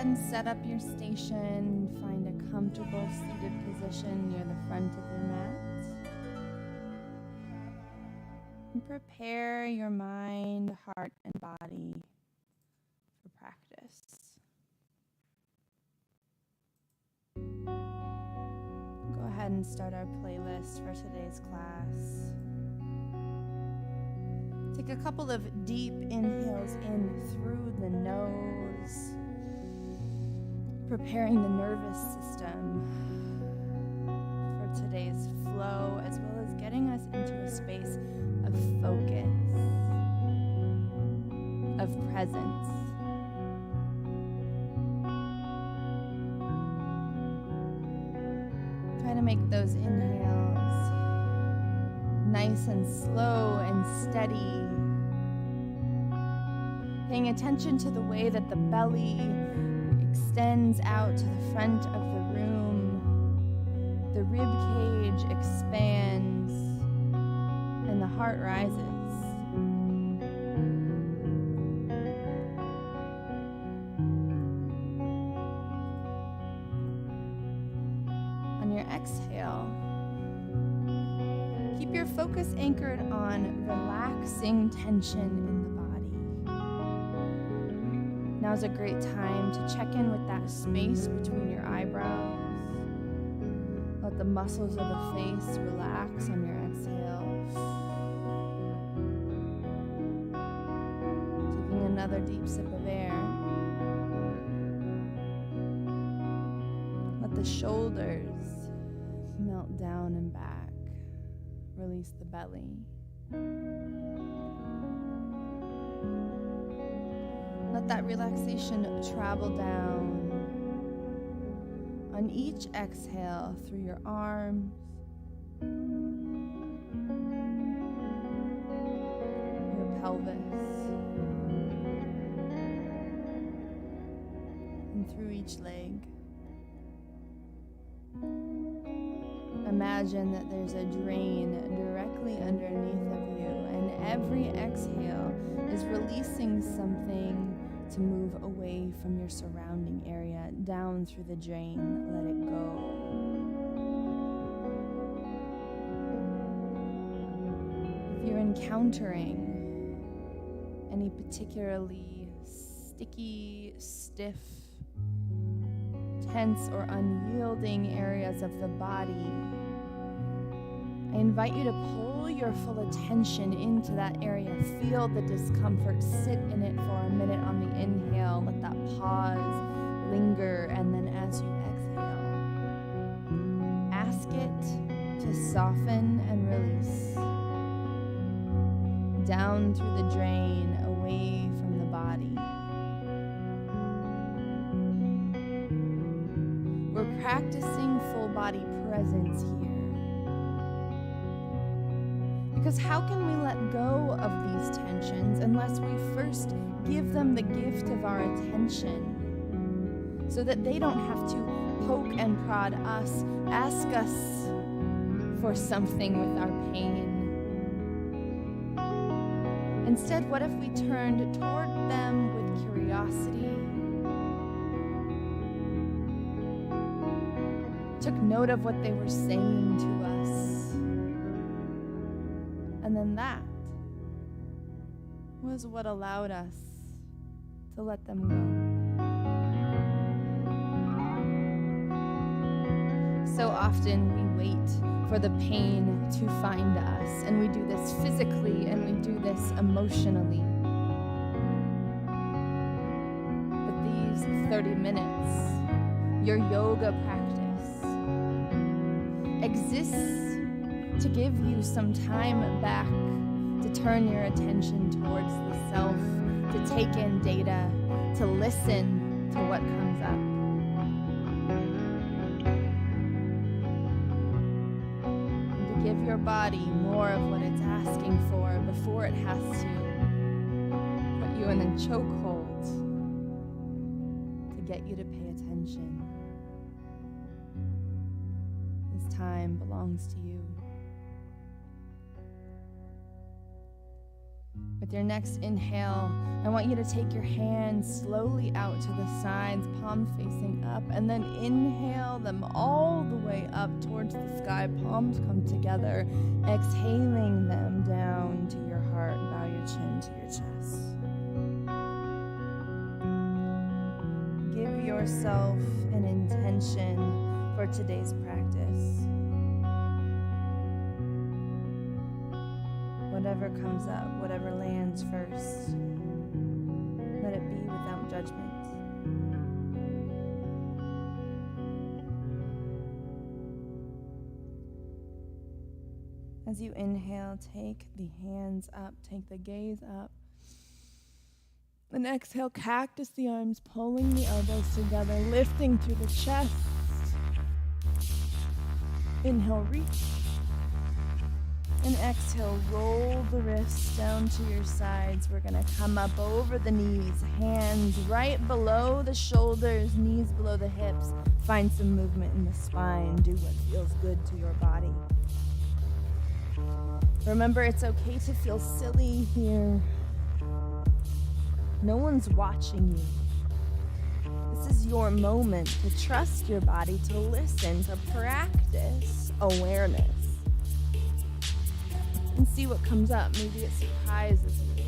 ahead and set up your station. Find a comfortable seated position near the front of your mat. And prepare your mind, heart, and body for practice. Go ahead and start our playlist for today's class. Take a couple of deep inhales in through the nose, preparing the nervous system for today's flow, as well as getting us into a space of focus, of presence. Try to make those inhales nice and slow and steady. Paying attention to the way that the belly extends out to the front of the room. The rib cage expands and the heart rises. On your exhale, keep your focus anchored on relaxing tension in the body. Now's a great time to check in with that space between your eyebrows. Let the muscles of the face relax on your exhale. Taking another deep sip of air. Let the shoulders melt down and back. Release the belly. Let that relaxation travel down on each exhale through your arms, your pelvis, and through each leg. Imagine that there's a drain directly underneath of you, and every exhale is releasing something to move away from your surrounding area, down through the drain. Let it go. If you're encountering any particularly sticky, stiff, tense, or unyielding areas of the body, I invite you to pull your full attention into that area. Feel the discomfort. Sit in it for a minute on the inhale. Let that pause linger, and then as you exhale, ask it to soften and release down through the drain, away from the body. We're practicing full body presence here. Because how can we let go of these tensions unless we first give them the gift of our attention, so that they don't have to poke and prod us, ask us for something with our pain. Instead, what if we turned toward them with curiosity, took note of what they were saying to us, and then that was what allowed us to let them go. So often we wait for the pain to find us, and we do this physically and we do this emotionally. But these 30 minutes, your yoga practice, exists to give you some time back to turn your attention towards the self, to take in data, to listen to what comes up. And to give your body more of what it's asking for before it has to put you in a chokehold to get you to pay attention. This time belongs to you. With your next inhale, I want you to take your hands slowly out to the sides, palms facing up, and then inhale them all the way up towards the sky. Palms come together, exhaling them down to your heart. Bow your chin to your chest. Give yourself an intention for today's practice. Whatever comes up, whatever lands first, let it be without judgment. As you inhale, take the hands up, take the gaze up. And exhale, cactus the arms, pulling the elbows together, lifting through the chest. Inhale, reach. And exhale, roll the wrists down to your sides. We're gonna come up over the knees, hands right below the shoulders, knees below the hips. Find some movement in the spine. Do what feels good to your body. Remember, it's okay to feel silly here. No one's watching you. This is your moment to trust your body, to listen, to practice awareness. And see what comes up. Maybe it surprises you.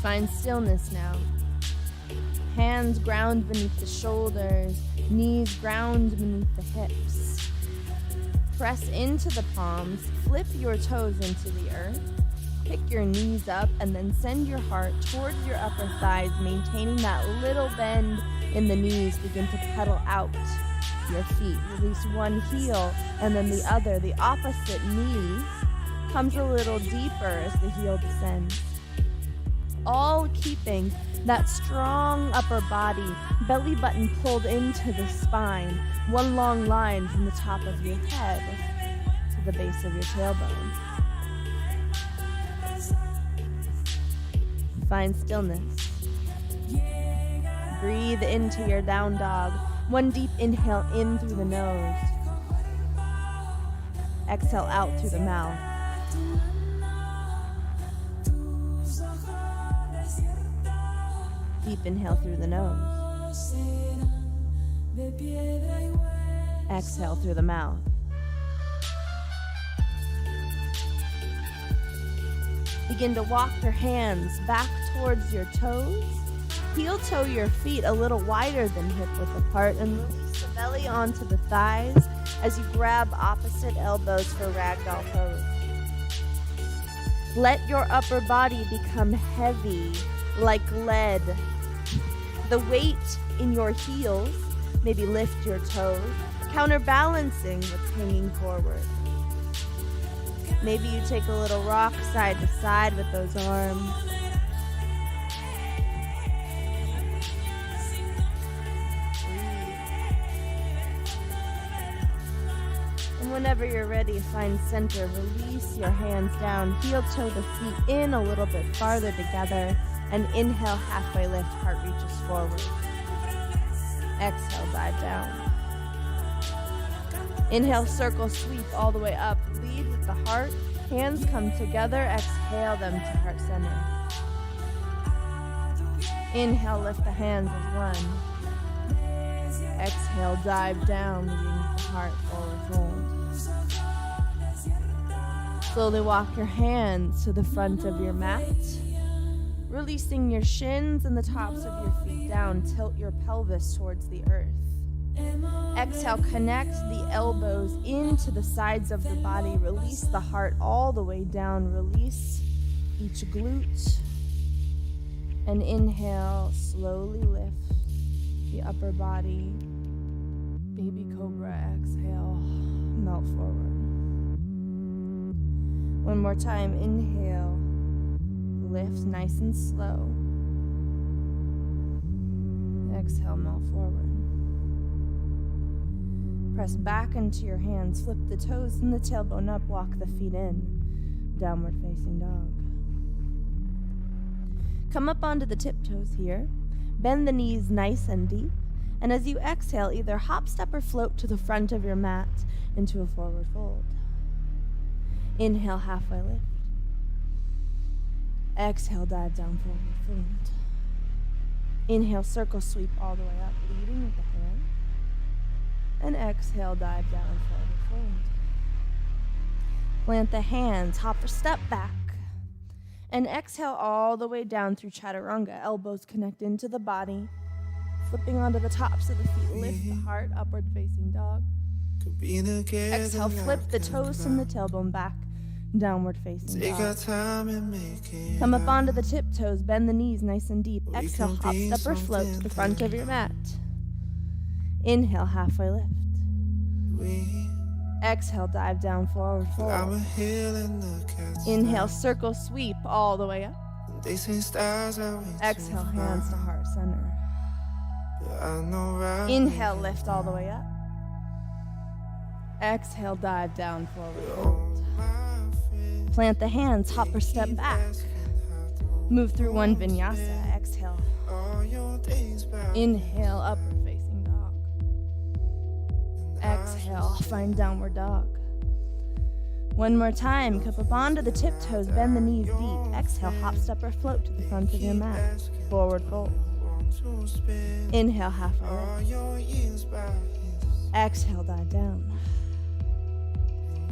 Find stillness now. Hands ground beneath the shoulders, knees ground beneath the hips. Press into the palms, flip your toes into the earth, pick your knees up, and then send your heart towards your upper thighs, maintaining that little bend in the knees. Begin to pedal out your feet. Release one heel and then the other. The opposite knee comes a little deeper as the heel descends. All keeping that strong upper body, belly button pulled into the spine, one long line from the top of your head to the base of your tailbone. Find stillness. Breathe into your down dog. One deep inhale in through the nose. Exhale out through the mouth. Deep inhale through the nose. Exhale through the mouth. Begin to walk your hands back towards your toes. Heel toe your feet a little wider than hip width apart and release the belly onto the thighs as you grab opposite elbows for ragdoll pose. Let your upper body become heavy like lead. The weight in your heels, maybe lift your toes, counterbalancing what's hanging forward. Maybe you take a little rock side to side with those arms. Whenever you're ready, find center. Release your hands down. Heel toe the feet in a little bit farther together. And inhale, halfway lift, heart reaches forward. Exhale, dive down. Inhale, circle, sweep all the way up. Lead with the heart. Hands come together. Exhale them to heart center. Inhale, lift the hands as one. Exhale, dive down, leading with the heart, forward fold. Slowly walk your hands to the front of your mat, releasing your shins and the tops of your feet down. Tilt your pelvis towards the earth. Exhale, connect the elbows into the sides of the body. Release the heart all the way down. Release each glute. And inhale, slowly lift the upper body. Baby cobra, exhale, melt forward. One more time, inhale, lift nice and slow. Exhale, melt forward. Press back into your hands, flip the toes and the tailbone up, walk the feet in. Downward facing dog. Come up onto the tiptoes here. Bend the knees nice and deep. And as you exhale, either hop, step, or float to the front of your mat into a forward fold. Inhale, halfway lift. Exhale, dive down, forward fold. Inhale, circle sweep all the way up, leading with the hand. And exhale, dive down, forward fold. Plant the hands, hop or step back. And exhale all the way down through chaturanga. Elbows connect into the body. Flipping onto the tops of the feet, lift the heart, upward facing dog. Exhale, flip the toes from the tailbone back, downward facing dog. Come up onto the tiptoes, bend the knees nice and deep. Exhale, hop, step, or float to the front of your mat. Inhale, halfway lift. Exhale, dive down, forward fold. Inhale, circle sweep all the way up. Exhale, hands to heart center. Inhale, lift all the way up. Exhale, dive down, forward fold. Plant the hands, hop or step back. Move through one vinyasa. Exhale. Inhale, upward facing dog. Exhale, find downward dog. One more time, come up onto the tiptoes, bend the knees deep. Exhale, hop, step, or float to the front of your mat. Forward fold. Inhale, halfway lift. Exhale, dive down.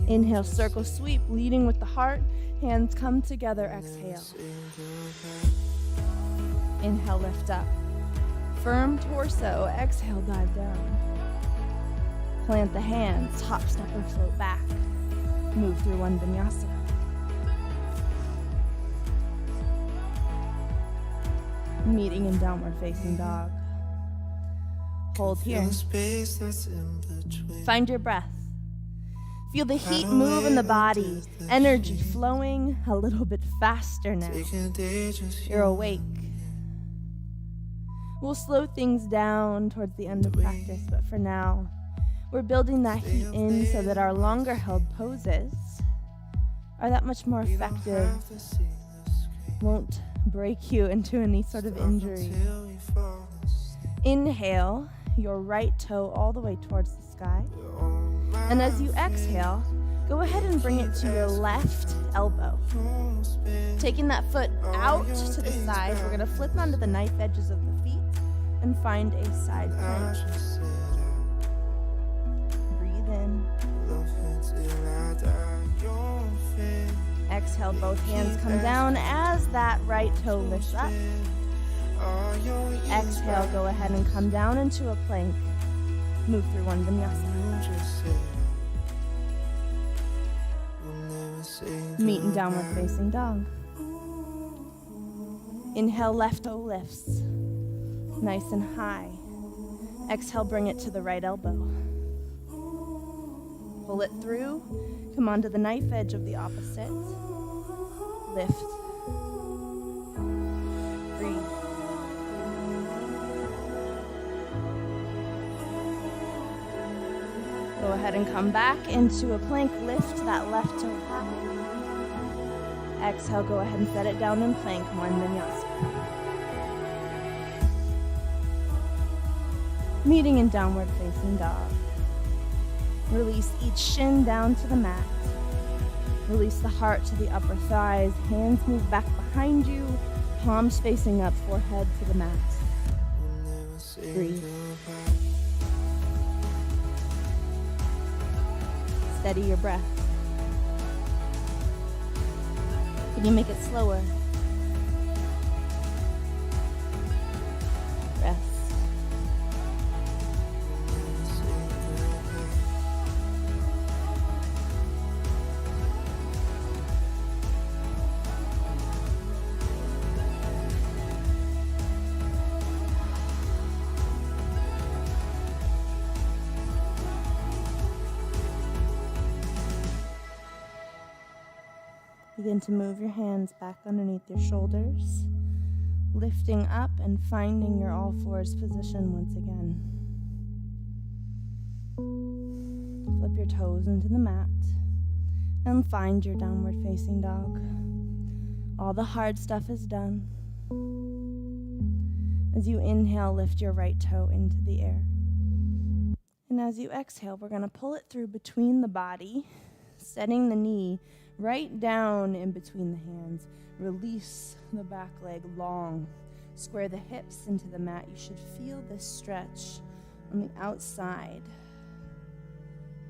Inhale, circle sweep, leading with the heart. Hands come together, exhale. Inhale, lift up. Firm torso, exhale, dive down. Plant the hands, hop, step, or float back. Move through one vinyasa. Meeting in downward facing dog. Hold here. Find your breath. Feel the heat move in the body, energy flowing a little bit faster now. You're awake. We'll slow things down towards the end of practice, but for now, we're building that heat in so that our longer held poses are that much more effective, won't break you into any sort of injury. Inhale your right toe all the way towards the sky. And as you exhale, go ahead and bring it to your left elbow. Taking that foot out to the side, we're going to flip onto the knife edges of the feet and find a side plank. Breathe in. Exhale, both hands come down as that right toe lifts up. Exhale, go ahead and come down into a plank. Move through one vinyasa. Meet in downward facing dog. Inhale, left toe lifts. Nice and high. Exhale, bring it to the right elbow. Pull it through. Come onto the knife edge of the opposite. Lift. Breathe. Go ahead and come back into a plank. Lift that left toe high. Exhale, go ahead and set it down in plank, one vinyasa. Meeting in downward facing dog. Release each shin down to the mat. Release the heart to the upper thighs. Hands move back behind you. Palms facing up, forehead to the mat. Breathe. Steady your breath. Can you make it slower? Rest. Begin to move your hands back underneath your shoulders, lifting up and finding your all fours position once again. Flip your toes into the mat and find your downward facing dog. All the hard stuff is done. As you inhale, lift your right toe into the air. And as you exhale, we're going to pull it through between the body, setting the knee right down in between the hands. Release the back leg long. Square the hips into the mat. You should feel this stretch on the outside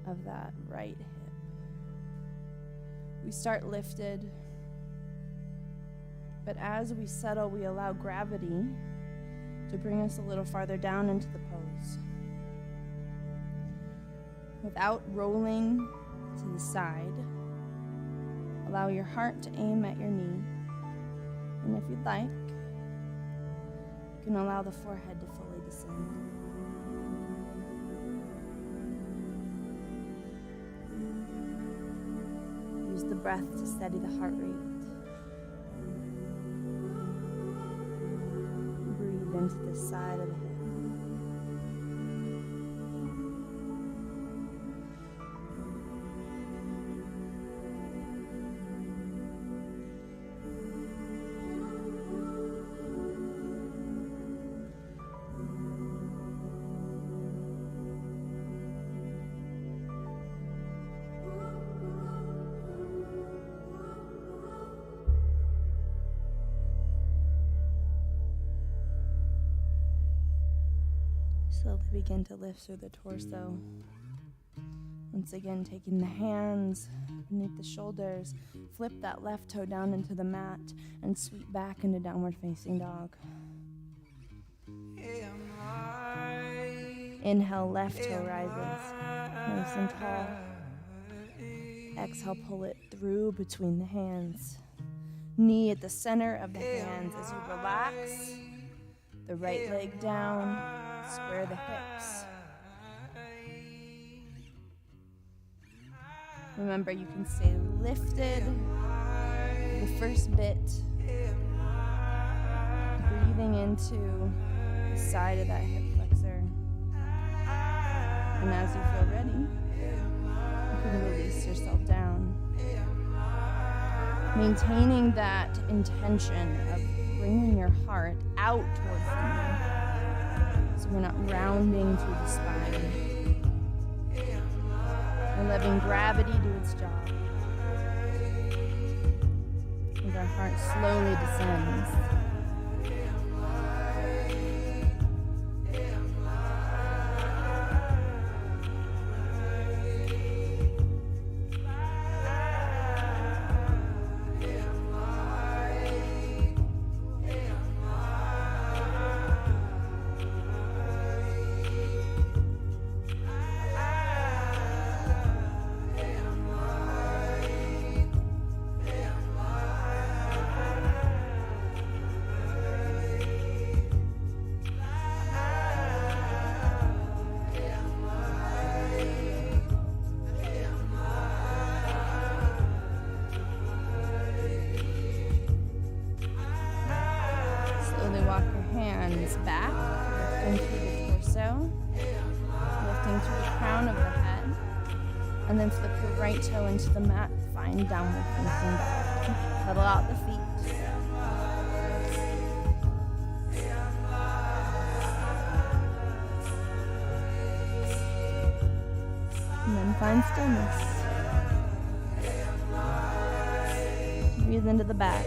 of that right hip. We start lifted, but as we settle, we allow gravity to bring us a little farther down into the pose. Without rolling to the side, allow your heart to aim at your knee. And if you'd like, you can allow the forehead to fully descend. Use the breath to steady the heart rate. Breathe into the side of the hip. Slowly begin to lift through the torso. Once again, taking the hands beneath the shoulders, flip that left toe down into the mat and sweep back into downward facing dog. Inhale, left toe rises, nice and tall. Exhale, pull it through between the hands. Knee at the center of the hands as you relax. The right leg down, square the hips. Remember, you can stay lifted the first bit, breathing into the side of that hip flexor. And as you feel ready, you can release yourself down. Maintaining that intention of bringing your heart out towards the knee, so we're not rounding through the spine. We're letting gravity do its job. As our heart slowly descends. Walk your hands back, lifting through the torso, lifting through the crown of the head, and then flip your right toe into the mat, find downward facing dog. Pedal out the feet. And then find stillness. Breathe into the back.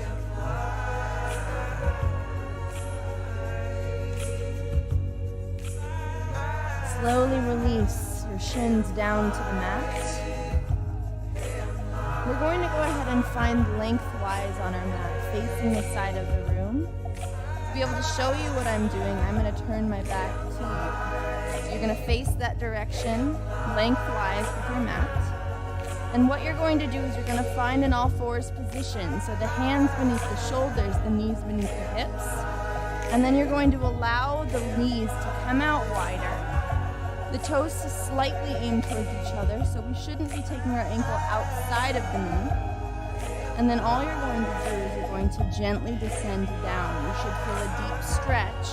Slowly release your shins down to the mat. We're going to go ahead and find lengthwise on our mat, facing the side of the room. To be able to show you what I'm doing, I'm going to turn my back to you. So you're going to face that direction lengthwise with your mat. And what you're going to do is you're going to find an all fours position. So the hands beneath the shoulders, the knees beneath the hips. And then you're going to allow the knees to come out wider. The toes to slightly aim towards each other, so we shouldn't be taking our ankle outside of the knee. And then all you're going to do is you're going to gently descend down. You should feel a deep stretch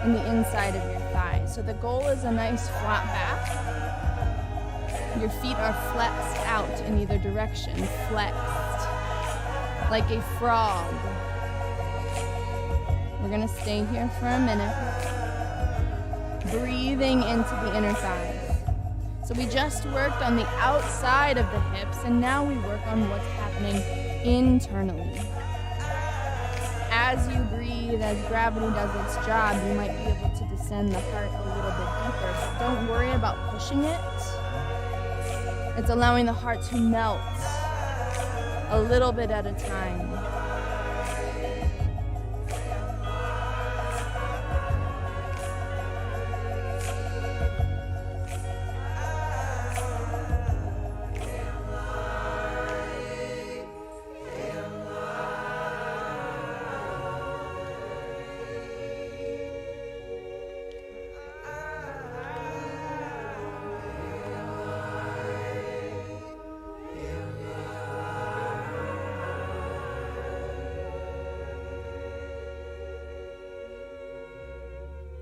in the inside of your thighs. So the goal is a nice flat back. Your feet are flexed out in either direction, flexed, like a frog. We're going to stay here for a minute. Breathing into the inner thighs. So we just worked on the outside of the hips, and now we work on what's happening internally. As you breathe, as gravity does its job, you might be able to descend the heart a little bit deeper, but don't worry about pushing it. It's allowing the heart to melt a little bit at a time.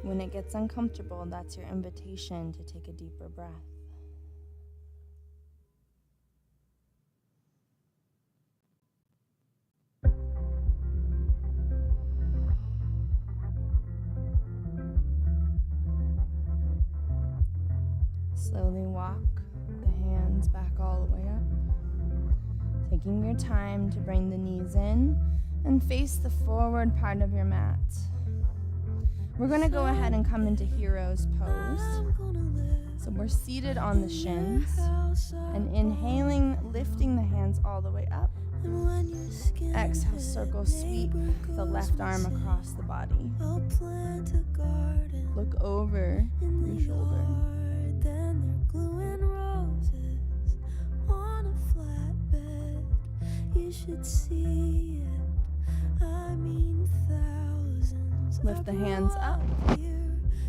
When it gets uncomfortable, that's your invitation to take a deeper breath. Slowly walk the hands back all the way up, taking your time to bring the knees in and face the forward part of your mat. We're going to go ahead and come into hero's pose. So we're seated on the shins and inhaling, lifting the hands all the way up. Exhale, circle, sweep the left arm across the body. Look over your shoulder. You should see it. I mean thousands. Lift the hands up.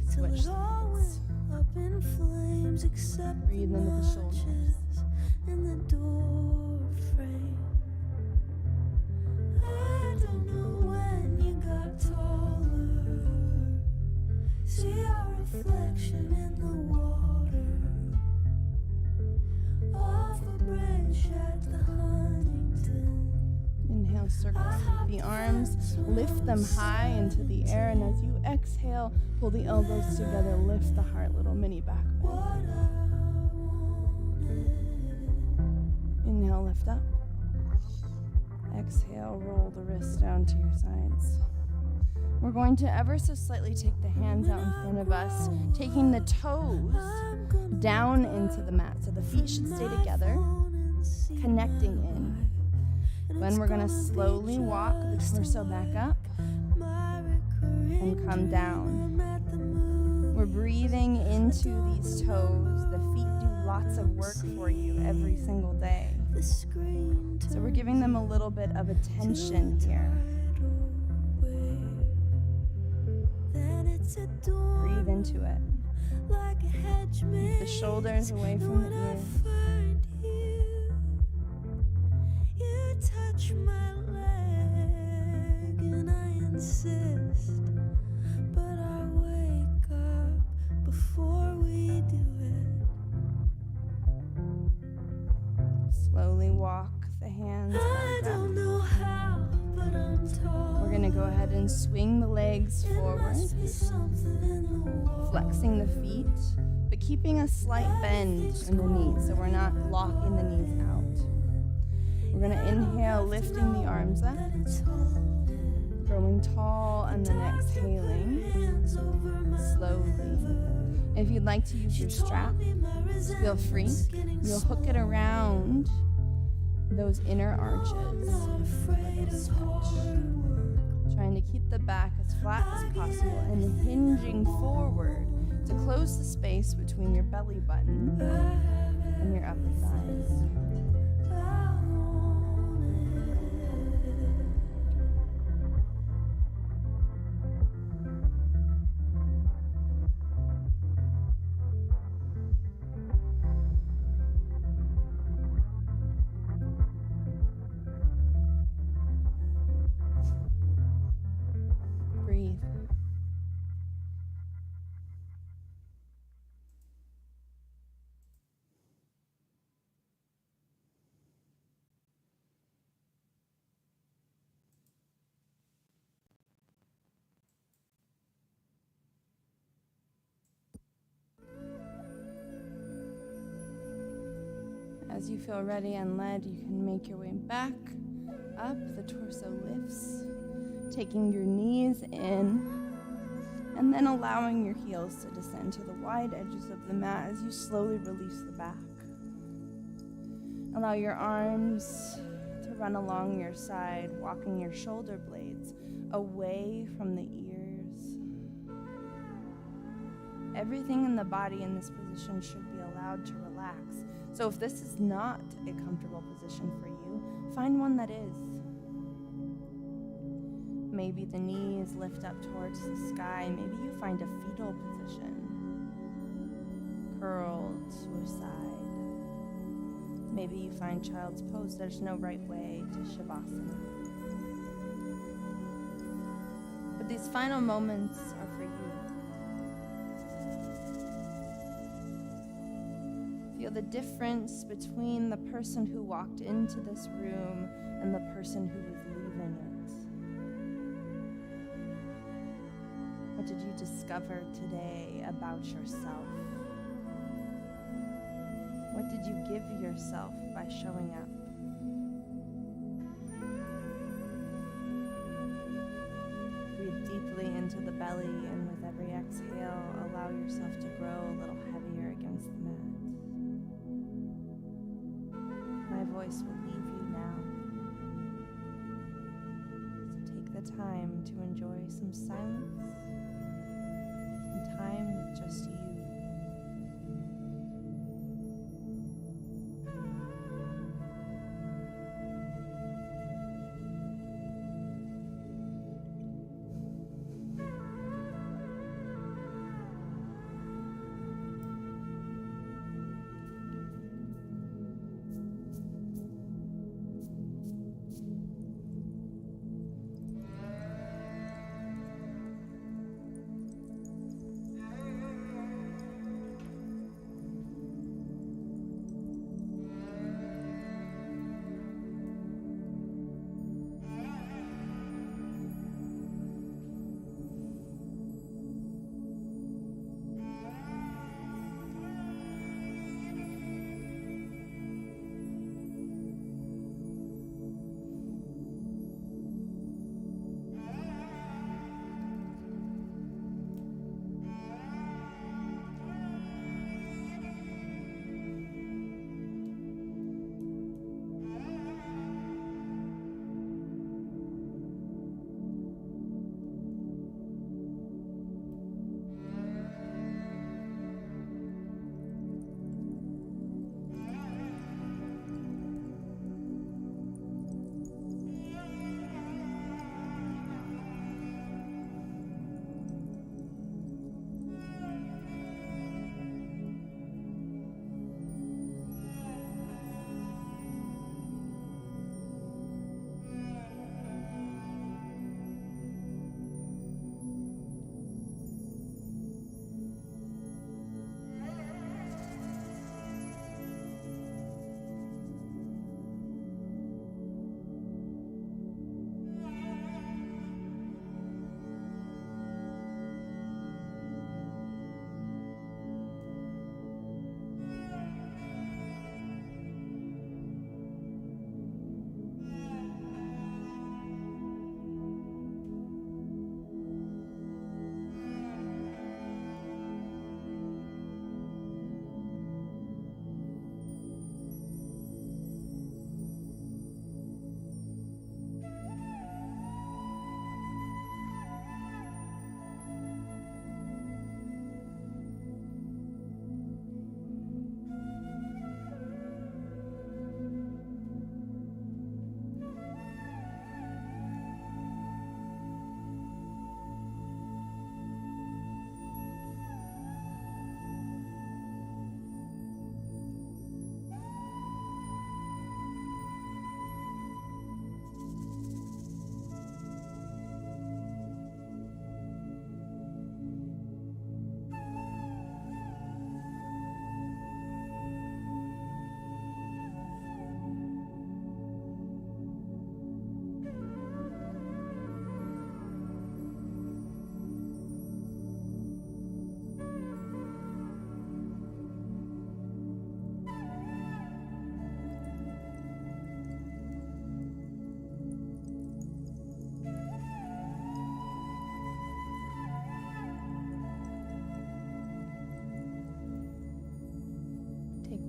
Switch sides. Breathe into the shoulders. In the door frame. I don't know when you got taller. See our reflection in the water. Off a bridge at the Huntington. Inhale, circle the arms, lift them high into the air, and as you exhale, pull the elbows together, lift the heart, little mini back bend. Inhale, lift up. Exhale, roll the wrists down to your sides. We're going to ever so slightly take the hands out in front of us, taking the toes down into the mat. So the feet should stay together, connecting in. Then we're going to slowly walk the torso back up and come down. We're breathing into these toes. The feet do lots of work for you every single day. So we're giving them a little bit of attention here. Breathe into it. Keep the shoulders away from the ears. You touch my leg and I insist, but I wake up before we do it. Slowly walk the hands back up. I don't know how, but I'm tall. We're gonna go ahead and swing the legs forward, flexing the feet, but keeping a slight bend in the knees so we're not locking the knees out. We're going to inhale, lifting the arms up, growing tall, and then exhaling slowly. If you'd like to use your strap, feel free. You'll hook it around those inner arches. Trying to keep the back as flat as possible and hinging forward to close the space between your belly button and your upper thighs. Breathe. As you feel ready and led, you can make your way back up. The torso lifts, taking your knees in, and then allowing your heels to descend to the wide edges of the mat as you slowly release the back. Allow your arms to run along your side, walking your shoulder blades away from the ears. Everything in the body in this position should be allowed to relax. So if this is not a comfortable position for you, find one that is. Maybe the knees lift up towards the sky. Maybe you find a fetal position, curled to a side. Maybe you find child's pose. There's no right way to Shavasana. But these final moments are for you. Feel the difference between the person who walked into this room and the person who was leaving it. What did you discover today about yourself? What did you give yourself by showing up? Breathe deeply into the belly, and with every exhale, allow yourself to grow a little heavier against the mat. My voice will leave you now. So take the time to enjoy some silence and time with just you.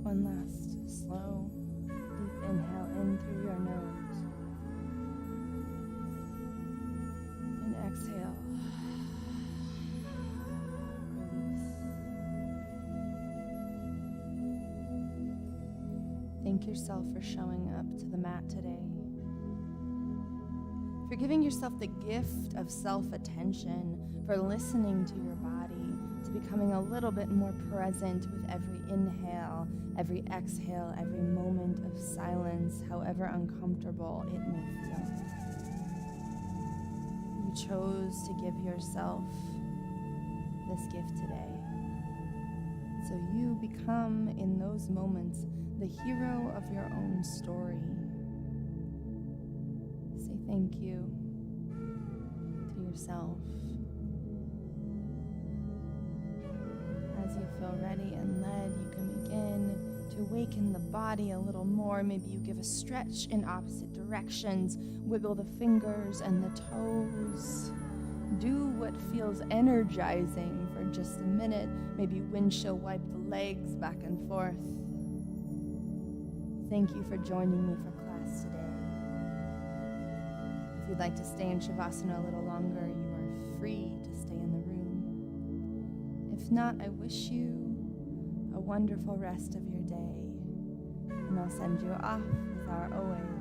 One last slow, deep inhale in through your nose. And exhale. Release. Thank yourself for showing up to the mat today. For giving yourself the gift of self-attention, for listening to your body, to becoming a little bit more present with every inhale, every exhale, every moment of silence, however uncomfortable it may feel. You chose to give yourself this gift today. So you become, in those moments, the hero of your own story. Say thank you to yourself. As you feel ready and led, you can begin to awaken the body a little more. Maybe you give a stretch in opposite directions, wiggle the fingers and the toes. Do what feels energizing for just a minute. Maybe windshield wipe the legs back and forth. Thank you for joining me for class today. If you'd like to stay in Shavasana a little longer, you are free to stay in the room. If not, I wish you a wonderful rest of your day, and I'll send you off with our always